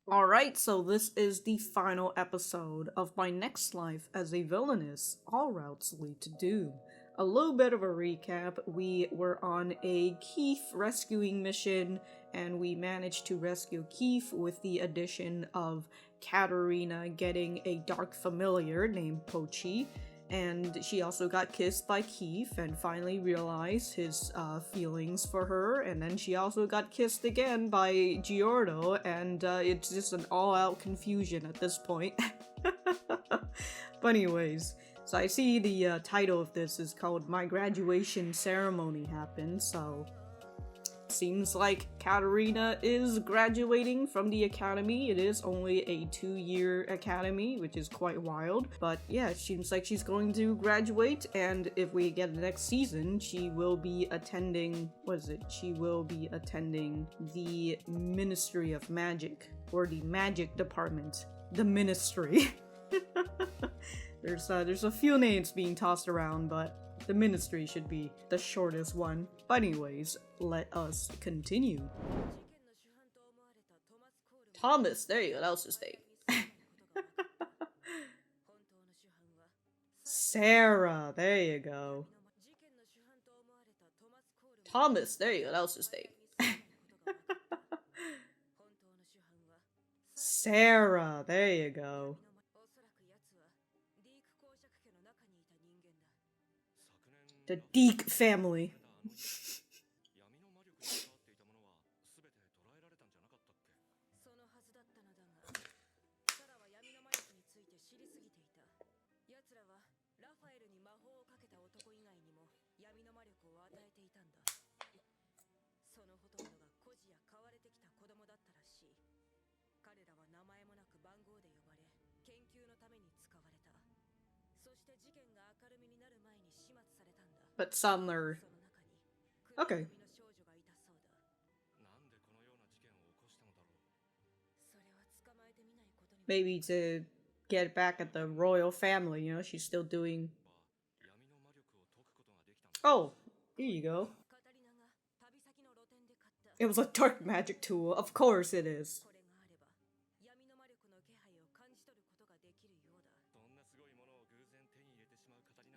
Alright, so this is the final episode of my next life as a villainess. All routes lead to doom. A little bit of a recap. We were on a Keith rescuing mission, and we managed to rescue Keith with the addition of Katarina getting a dark familiar named Pochi. And she also got kissed by Keith and finally realized his feelings for her. And then she also got kissed again by Geordo, and it's just an all-out confusion at this point. But anyways, so I see the title of this is called My Graduation Ceremony Happened, so seems like Katarina is graduating from the academy. It is only a 2-year academy, which is quite wild. But yeah, it seems like she's going to graduate, and if we get the next season, she will be attending, She will be attending the Ministry of Magic, or the Magic Department. The Ministry. There's a few names being tossed around, but the Ministry should be the shortest one. But anyways, let us continue. Thomas, there you go, that was his name. Sarah, there you go. Thomas, there you go, that was his name. Sarah, there you go. The Deke family. But some are... Okay. Maybe to get back at the royal family, you know, she's still doing... Oh, here you go. It was a dark magic tool, of course it is.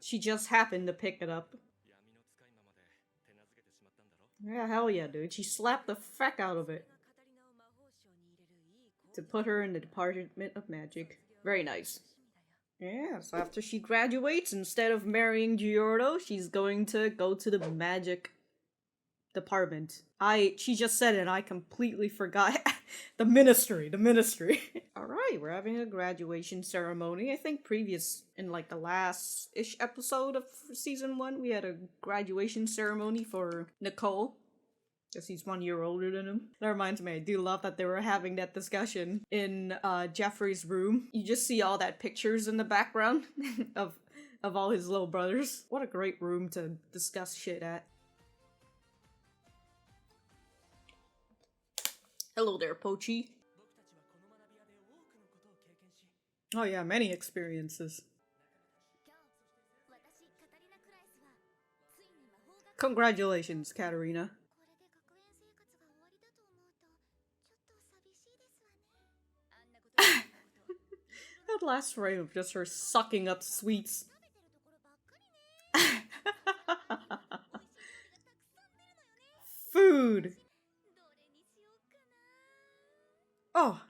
She just happened to pick it up. Yeah, hell yeah, dude. She slapped the feck out of it. To put her in the Department of Magic. Very nice. Yeah, so after she graduates, instead of marrying Geordo, she's going to go to the Magic Department. She just said it and I completely forgot. The Ministry. Alright, we're having a graduation ceremony. I think in like the last-ish episode of season 1, we had a graduation ceremony for Nicole. Because he's 1 year older than him. That reminds me, I do love that they were having that discussion in Jeffrey's room. You just see all that pictures in the background of all his little brothers. What a great room to discuss shit at. Hello there, Pochi. Oh yeah, many experiences. Congratulations, Katarina. That last frame of just her sucking up sweets. Food! Oh,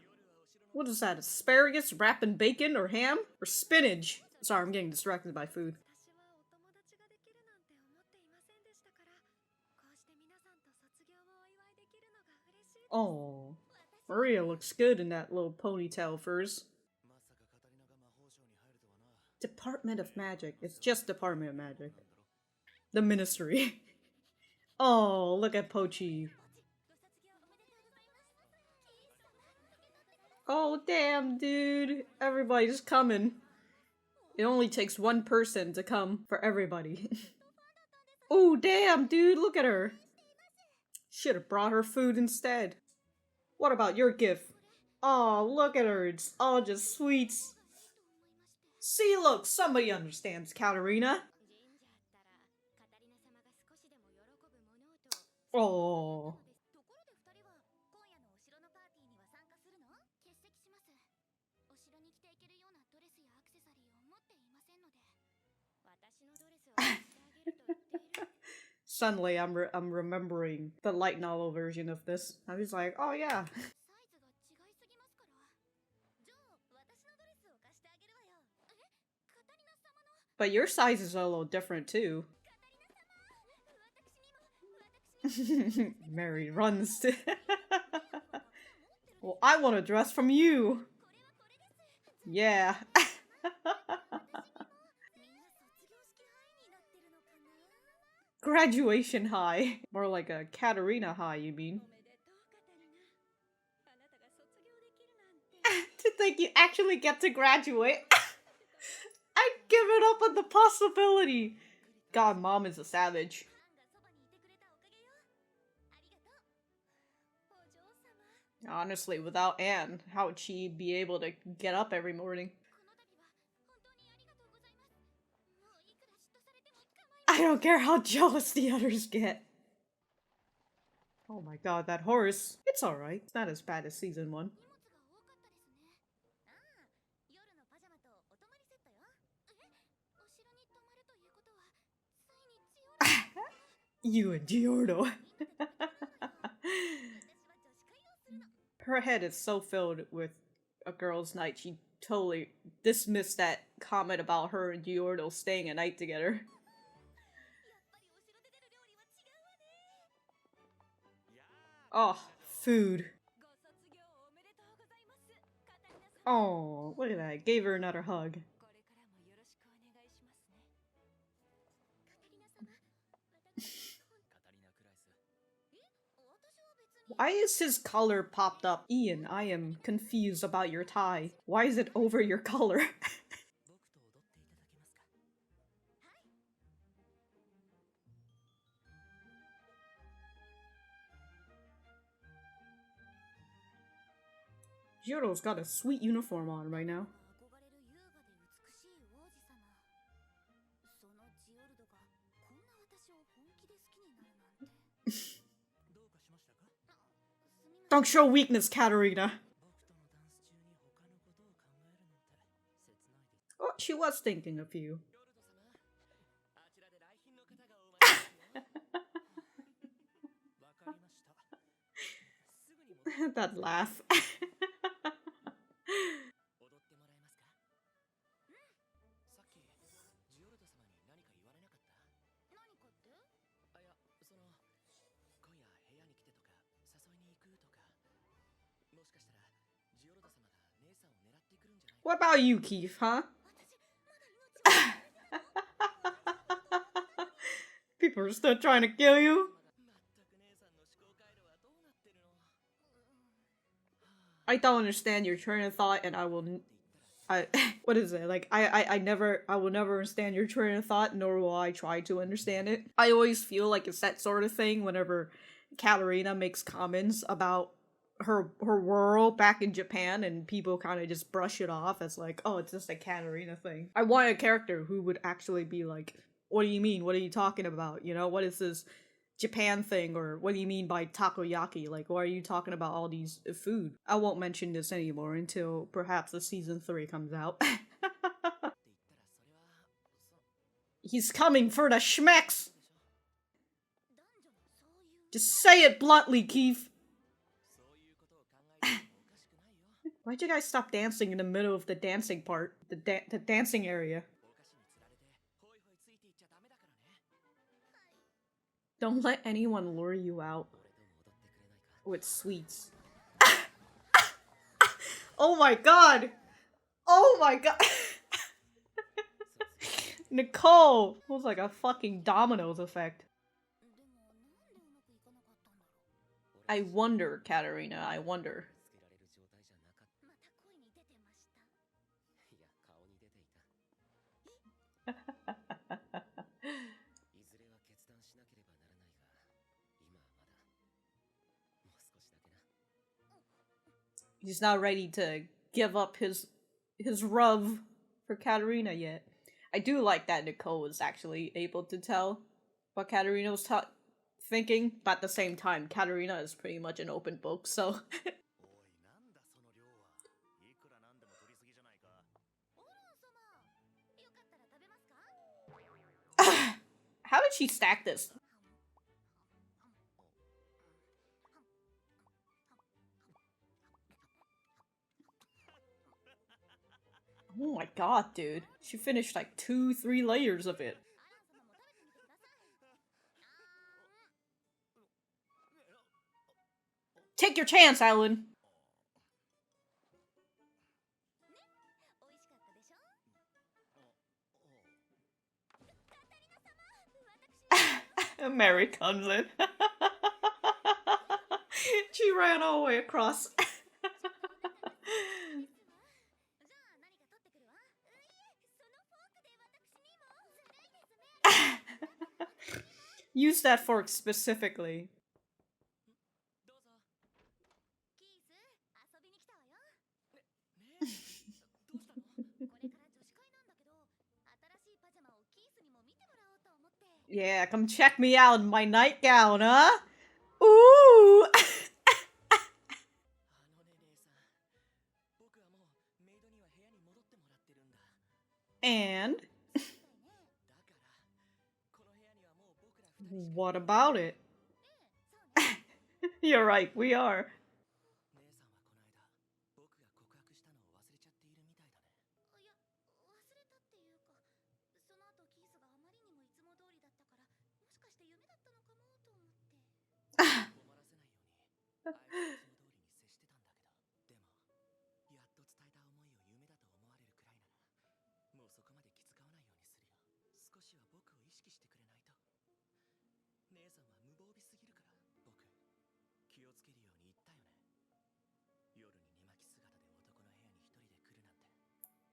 what is that? Asparagus wrapped in bacon or ham? Or spinach? Sorry, I'm getting distracted by food. Oh, Maria looks good in that little ponytail of hers. Department of Magic. It's just Department of Magic. The Ministry. Oh, look at Pochi. Oh, damn, dude. Everybody's coming. It only takes one person to come for everybody. Oh, damn, dude. Look at her. Should have brought her food instead. What about your gift? Oh, look at her. It's all just sweets. See, look, somebody understands Katarina. Oh. Suddenly, I'm remembering the light novel version of this. I was like, oh yeah. But your size is a little different too. Mary runs to. Well, I want a dress from you. Yeah. Graduation high. More like a Katarina high, you mean? To think you actually get to graduate. I'd give it up on the possibility. God, mom is a savage. Honestly, without Anne, how would she be able to get up every morning? I don't care how jealous the others get. Oh my god, that horse. It's alright. It's not as bad as season 1. You and Geordo. Her head is so filled with a girl's night, she totally dismissed that comment about her and Geordo staying a night together. Oh, food. Oh, look at that. Gave her another hug. Why is his color popped up? Ian, I am confused about your tie. Why is it over your color? Geordo's got a sweet uniform on right now. Don't show weakness, Katarina. Oh, she was thinking of you. That laugh. What about you, Keith, huh? People are still trying to kill you? I don't understand your train of thought, and I will... what is it? Like, I will never understand your train of thought, nor will I try to understand it. I always feel like it's that sort of thing whenever Katarina makes comments about her world back in Japan, and people kind of just brush it off as like, oh, it's just a Katarina thing. I want a character who would actually be like, what do you mean? What are you talking about? You know, what is this Japan thing, or what do you mean by takoyaki? Like, why are you talking about all these food? I won't mention this anymore until perhaps the season 3 comes out. He's coming for the schmecks! Just say it bluntly, Keith! Why'd you guys stop dancing in the middle of the dancing part? The dancing area. Don't let anyone lure you out with sweets. Oh my god! Oh my god! Nicole! It was like a fucking dominoes effect. I wonder, Katarina, I wonder. He's not ready to give up his love for Katarina yet. I do like that Nicole was actually able to tell what Katarina was thinking, but at the same time, Katarina is pretty much an open book, so... How did she stack this? Oh my god, dude. She finished like 2-3 layers of it. Take your chance, Alan. Mary comes in. She ran all the way across. Use that fork specifically. Yeah, come check me out in my nightgown, huh? Ooh! And? What about it? You're right, we are.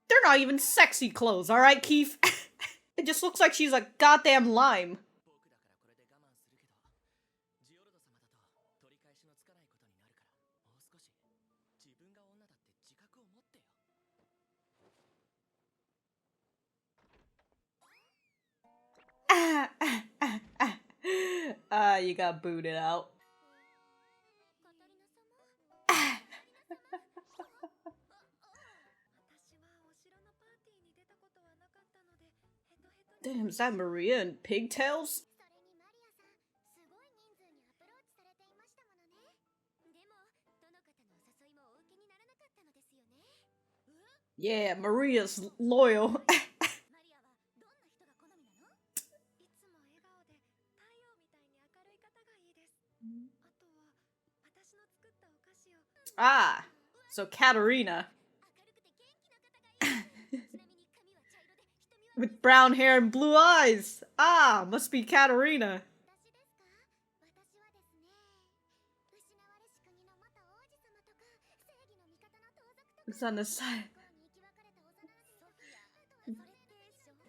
They're not even sexy clothes, alright, Keith? It just looks like she's a goddamn lime. You got booted out. Damn, is that Maria in pigtails? Yeah, Maria's loyal. Ah, so Katarina. With brown hair and blue eyes. Ah, must be Katarina. It's on the side.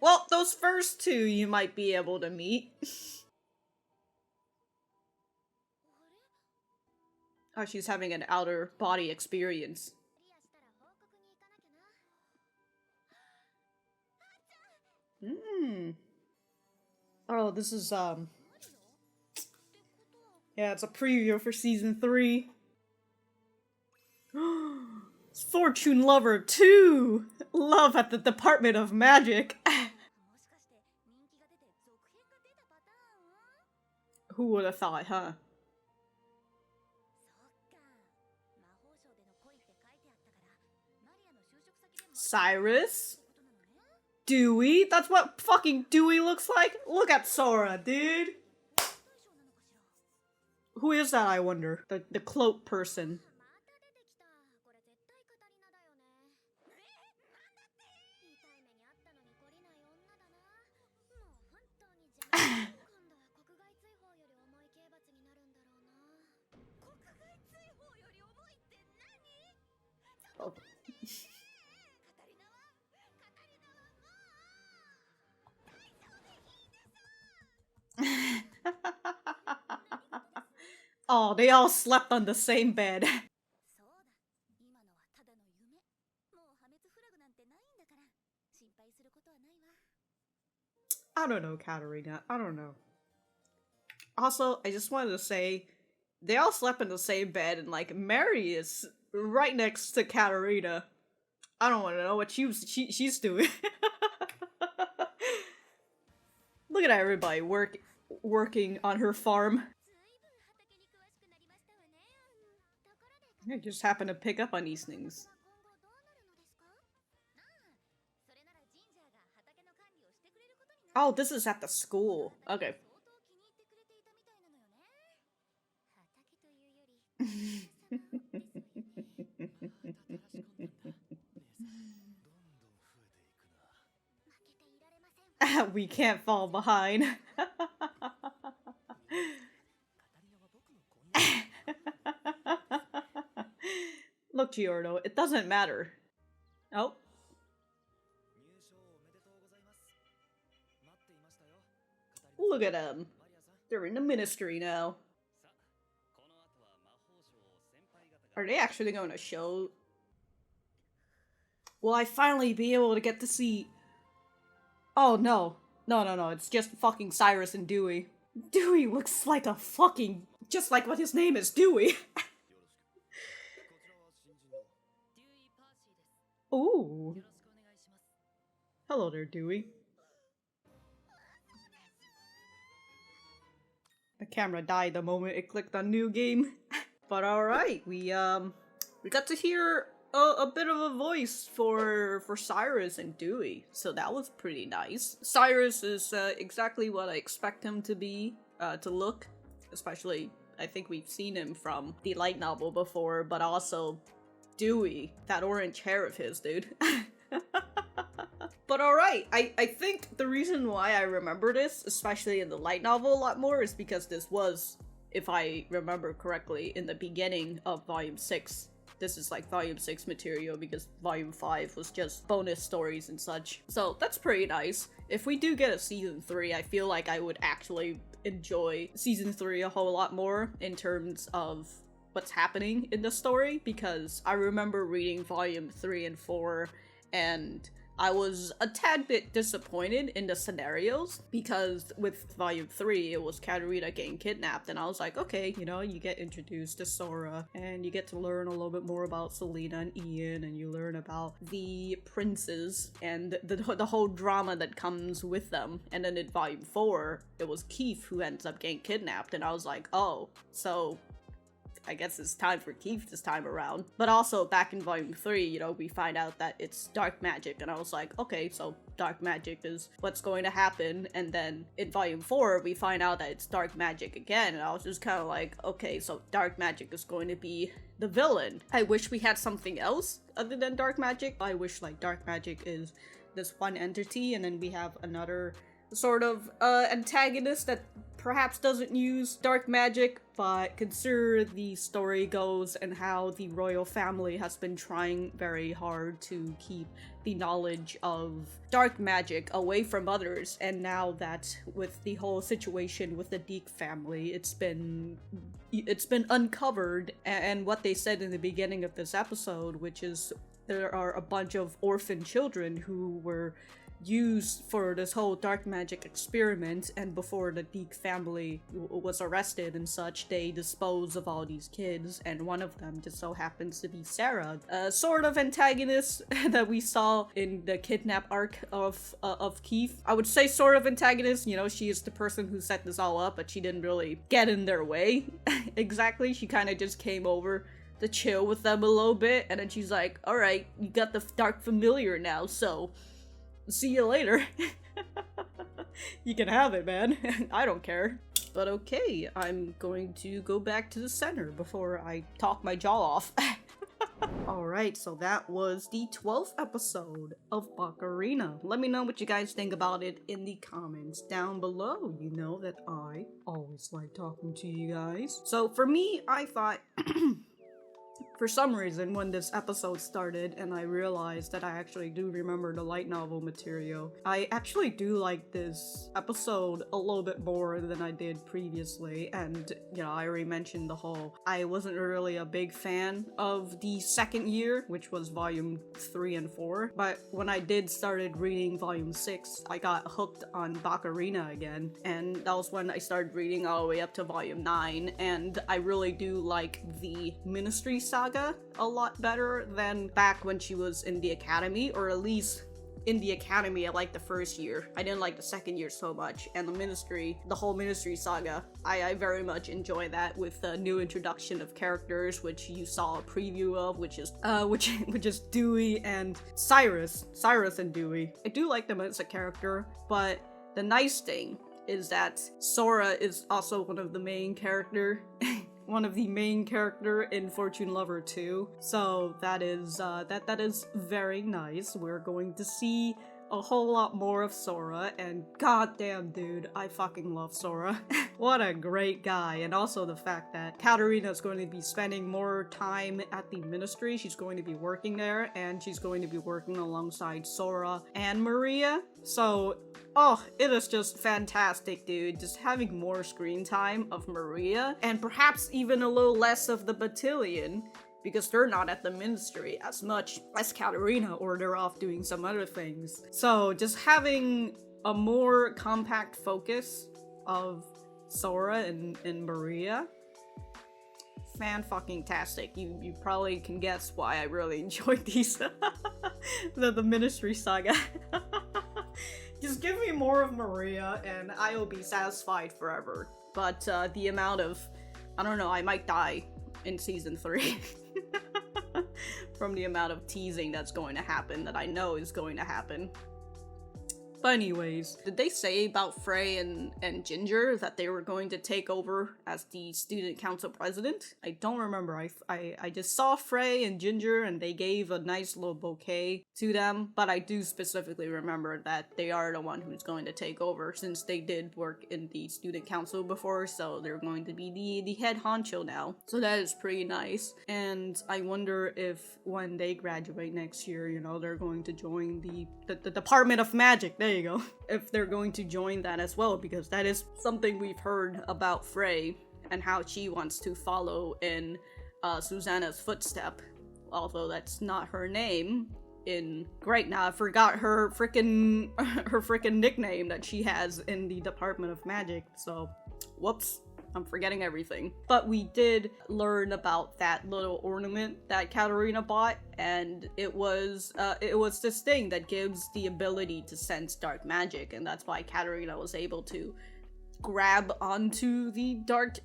Well, those first two you might be able to meet. Oh, she's having an outer body experience. Oh, this is, yeah, it's a preview for season 3. It's Fortune Lover 2! Love at the Department of Magic. Who would have thought, huh? Cyrus? Dewey? That's what fucking Dewey looks like? Look at Sora, dude! Who is that, I wonder? The cloak person. Oh. Oh, they all slept on the same bed. I don't know, Katarina. I don't know. Also, I just wanted to say, they all slept in the same bed, and like Mary is right next to Katarina. I don't want to know what she's doing. Look at everybody working on her farm. I just happen to pick up on these things. Oh, this is at the school. Okay. We can't fall behind. Look, Geordo, it doesn't matter. Oh. Look at them. They're in the ministry now. Are they actually going to show? Will I finally be able to get to see? Oh no. No, it's just fucking Cyrus and Dewey. Dewey looks like a fucking... just like what his name is, Dewey. Ooh. Hello there, Dewey. The camera died the moment it clicked on new game. But alright, we got to hear a bit of a voice for Cyrus and Dewey, so that was pretty nice. Cyrus is exactly what I expect him to be, to look, especially I think we've seen him from the light novel before, but also Dewey, that orange hair of his, dude. But alright, I think the reason why I remember this, especially in the light novel a lot more, is because this was, if I remember correctly, in the beginning of Volume 6. This is like Volume 6 material because Volume 5 was just bonus stories and such. So that's pretty nice. If we do get a Season 3, I feel like I would actually enjoy Season 3 a whole lot more in terms of what's happening in the story, because I remember reading Volume 3 and 4 and I was a tad bit disappointed in the scenarios, because with Volume 3, it was Katarina getting kidnapped, and I was like, okay, you know, you get introduced to Sora, and you get to learn a little bit more about Selena and Ian, and you learn about the princes, and the whole drama that comes with them. And then in Volume 4, it was Keith who ends up getting kidnapped, and I was like, oh, so I guess it's time for Keith this time around. But also, back in Volume 3, you know, we find out that it's dark magic, and I was like, okay, so dark magic is what's going to happen. And then in Volume 4, we find out that it's dark magic again, and I was just kind of like, okay, so dark magic is going to be the villain. I wish we had something else other than dark magic. I wish, like, dark magic is this one entity, and then we have another sort of antagonist that perhaps doesn't use dark magic, but consider the story goes and how the royal family has been trying very hard to keep the knowledge of dark magic away from others, and now that with the whole situation with the Deke family, it's been uncovered, and what they said in the beginning of this episode, which is there are a bunch of orphan children who were used for this whole dark magic experiment, and before the Deke family was arrested and such, they disposed of all these kids, and one of them just so happens to be Sarah, a sort of antagonist that we saw in the kidnap arc of Keith. I would say sort of antagonist, you know, she is the person who set this all up, but she didn't really get in their way. Exactly, she kind of just came over to chill with them a little bit, and then she's like, alright, you got the dark familiar now, so see you later. You can have it, man. I don't care. But okay, I'm going to go back to the center before I talk my jaw off. Alright, so that was the 12th episode of Katarina. Let me know what you guys think about it in the comments down below. You know that I always like talking to you guys. So for me, I thought for some reason, when this episode started and I realized that I actually do remember the light novel material, I actually do like this episode a little bit more than I did previously. And, you know, I already mentioned the whole, I wasn't really a big fan of the second year, which was Volume 3 and 4. But when I did started reading Volume 6, I got hooked on Katarina again. And that was when I started reading all the way up to Volume 9. And I really do like the Ministry saga a lot better than back when she was in the academy, or at least in the academy, I liked the first year. I didn't like the second year so much. And the whole ministry saga, I very much enjoy that, with the new introduction of characters, which you saw a preview of, which is Dewey and Cyrus and Dewey. I do like them as a character, but the nice thing is that Sora is also one of the main character in Fortune Lover 2. So that is that is very nice. We're going to see a whole lot more of Sora, and goddamn dude, I fucking love Sora. What a great guy. And also the fact that Katarina is going to be spending more time at the ministry. She's going to be working there, and she's going to be working alongside Sora and Maria. So, oh, it is just fantastic, dude. Just having more screen time of Maria, and perhaps even a little less of the Battalion, because they're not at the ministry as much as Katarina, or they're off doing some other things. So just having a more compact focus of Sora and Maria, fan-fucking-tastic. You probably can guess why I really enjoyed these, the ministry saga. Just give me more of Maria and I will be satisfied forever. But the amount of, I don't know, I might die in season 3 from the amount of teasing that's going to happen, that I know is going to happen. But anyways, did they say about Frey and Ginger that they were going to take over as the student council president? I don't remember. I just saw Frey and Ginger and they gave a nice little bouquet to them, but I do specifically remember that they are the one who's going to take over, since they did work in the student council before, so they're going to be the head honcho now. So that is pretty nice. And I wonder if when they graduate next year, you know, they're going to join the Department of Magic. There you go. If they're going to join that as well, because that is something we've heard about Frey and how she wants to follow in Susanna's footstep, although that's not her name. Great, now I forgot her frickin' nickname that she has in the Department of Magic, so whoops. I'm forgetting everything. But we did learn about that little ornament that Katarina bought, and it was this thing that gives the ability to sense dark magic, and that's why Katarina was able to grab onto the dark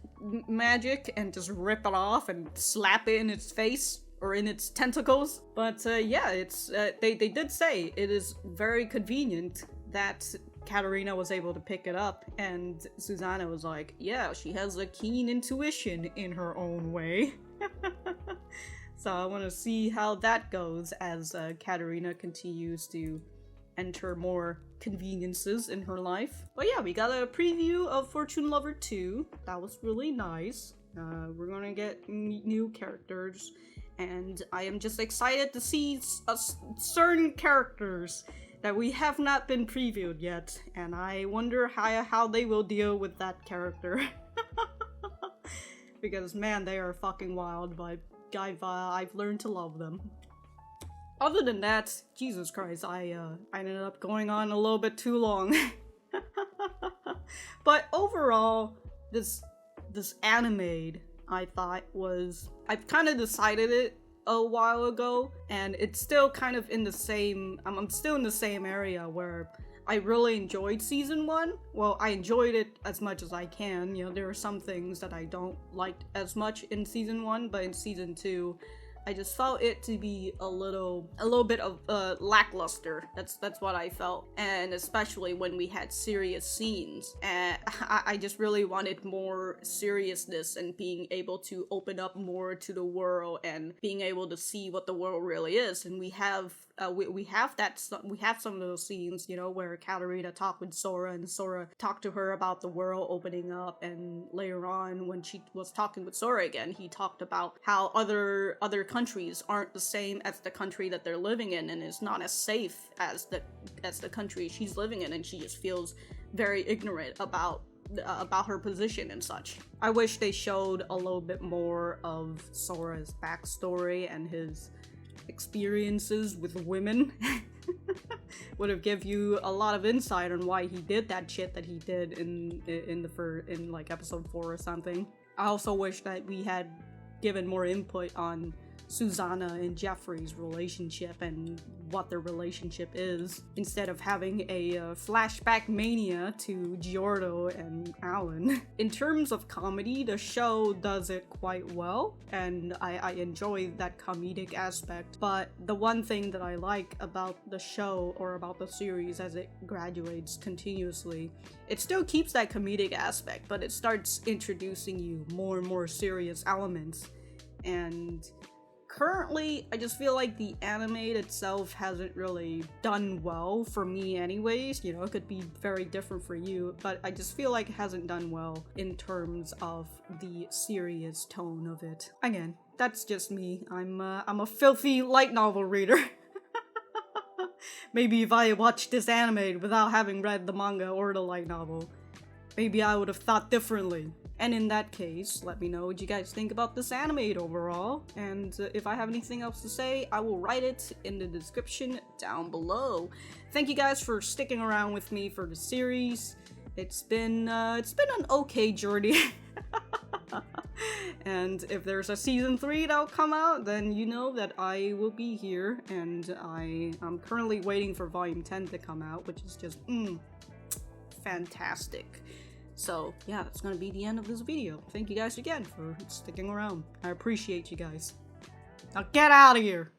magic and just rip it off and slap it in its face or in its tentacles. But yeah, it's they did say it is very convenient that Katarina was able to pick it up, and Susanna was like, yeah, she has a keen intuition in her own way. So I want to see how that goes as Katarina continues to enter more conveniences in her life. But yeah, we got a preview of Fortune Lover 2. That was really nice. We're gonna get new characters, and I am just excited to see certain characters that we have not been previewed yet, and I wonder how they will deal with that character. Because man, they are fucking wild, but I've learned to love them. Other than that, Jesus Christ, I ended up going on a little bit too long. But overall, this anime, I thought was, I've kind of decided it a while ago, and it's still kind of in the same, I'm still in the same area where I really enjoyed season 1. Well, I enjoyed it as much as I can. You know, there are some things that I don't like as much in season 1, but in season 2, I just felt it to be a little bit of lackluster. That's what I felt, and especially when we had serious scenes. And I just really wanted more seriousness and being able to open up more to the world and being able to see what the world really is. And we have some of those scenes, you know, where Katarina talked with Sora and Sora talked to her about the world opening up, and later on when she was talking with Sora again, he talked about how other countries aren't the same as the country that they're living in, and is not as safe as the country she's living in, and she just feels very ignorant about her position and such. I wish they showed a little bit more of Sora's backstory and his experiences with women. Would have give you a lot of insight on why he did that shit that he did in like episode 4 or something. I also wish that we had given more input on Susanna and Jeffrey's relationship and what their relationship is, instead of having a flashback mania to Geordo and Alan. In terms of comedy, the show does it quite well, and I enjoy that comedic aspect, but the one thing that I like about the show, or about the series as it graduates continuously, it still keeps that comedic aspect, but it starts introducing you more and more serious elements. And currently, I just feel like the anime itself hasn't really done well for me anyways. You know, it could be very different for you, but I just feel like it hasn't done well in terms of the serious tone of it. Again, that's just me. I'm a filthy light novel reader. Maybe if I watched this anime without having read the manga or the light novel, maybe I would have thought differently. And in that case, let me know what you guys think about this anime overall, and if I have anything else to say, I will write it in the description down below. Thank you guys for sticking around with me for the series. It's been an okay journey. And if there's a season 3 that'll come out, then you know that I will be here, and I'm currently waiting for volume 10 to come out, which is just fantastic. So yeah, that's gonna be the end of this video. Thank you guys again for sticking around. I appreciate you guys. Now get out of here!